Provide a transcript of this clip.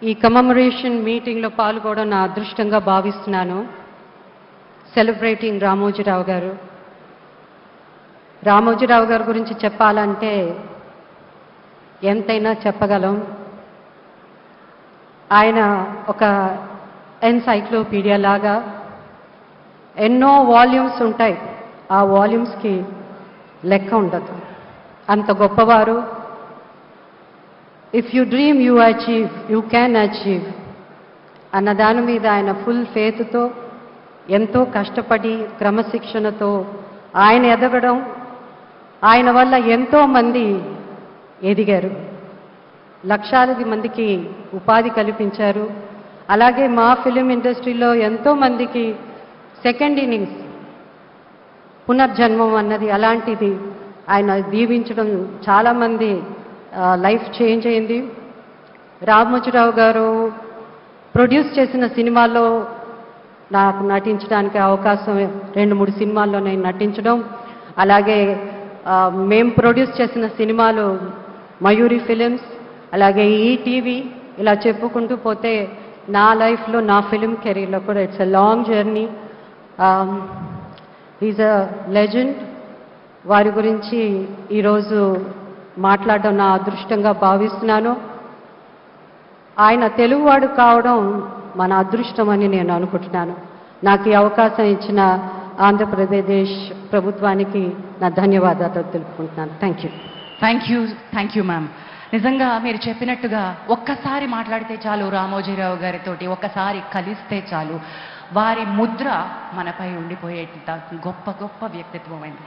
ఈ కమమరేషన్ మీటింగ్లో పాల్గొనడం నా అదృష్టంగా భావిస్తున్నాను. సెలబ్రేటింగ్ రామోజీరావు గారు. రామోజీరావు గారి గురించి చెప్పాలంటే ఎంతైనా చెప్పగలం. ఆయన ఒక ఎన్సైక్లోపీడియా లాగా ఎన్నో వాల్యూమ్స్ ఉంటాయి. ఆ వాల్యూమ్స్కి లెక్క ఉండదు. అంత గొప్పవారు. If you dream you achieve, you can achieve అన్న దాని మీద ఆయన ఫుల్ ఫేత్తో, ఎంతో కష్టపడి క్రమశిక్షణతో ఆయన ఎదగడం, ఆయన వల్ల ఎంతోమంది ఎదిగారు. లక్షలాది మందికి ఉపాధి కల్పించారు. అలాగే మా ఫిలిం ఇండస్ట్రీలో ఎంతోమందికి సెకండ్ ఇన్నింగ్స్, పునర్జన్మం అన్నది అలాంటిది ఆయన దీవించడం చాలామంది లైఫ్ చేంజ్ అయింది. రామోజీరావు గారు ప్రొడ్యూస్ చేసిన సినిమాల్లో నాకు నటించడానికి అవకాశం 2-3 సినిమాల్లో నేను నటించడం, అలాగే మేము ప్రొడ్యూస్ చేసిన సినిమాలు మయూరి ఫిలిమ్స్, అలాగే ఈటీవీ, ఇలా చెప్పుకుంటూ పోతే నా లైఫ్లో, నా ఫిలిం కెరీర్లో కూడా it's a long journey. Is a legend. వారి గురించి ఈరోజు మాట్లాడడం నా అదృష్టంగా భావిస్తున్నాను. ఆయన తెలుగువాడు కావడం మన అదృష్టం అని నేను అనుకుంటున్నాను. నాకు ఈ అవకాశం ఇచ్చిన ఆంధ్రప్రదేశ్ ప్రభుత్వానికి నా ధన్యవాదాలు తెలుపుకుంటున్నాను. Thank you ma'am. నిజంగా మీరు చెప్పినట్టుగా ఒక్కసారి మాట్లాడితే చాలు రామోజీరావు గారితోటి, ఒక్కసారి కలిస్తే చాలు, వారి ముద్ర మనపై ఉండిపోయేట గొప్ప గొప్ప వ్యక్తిత్వం అయింది.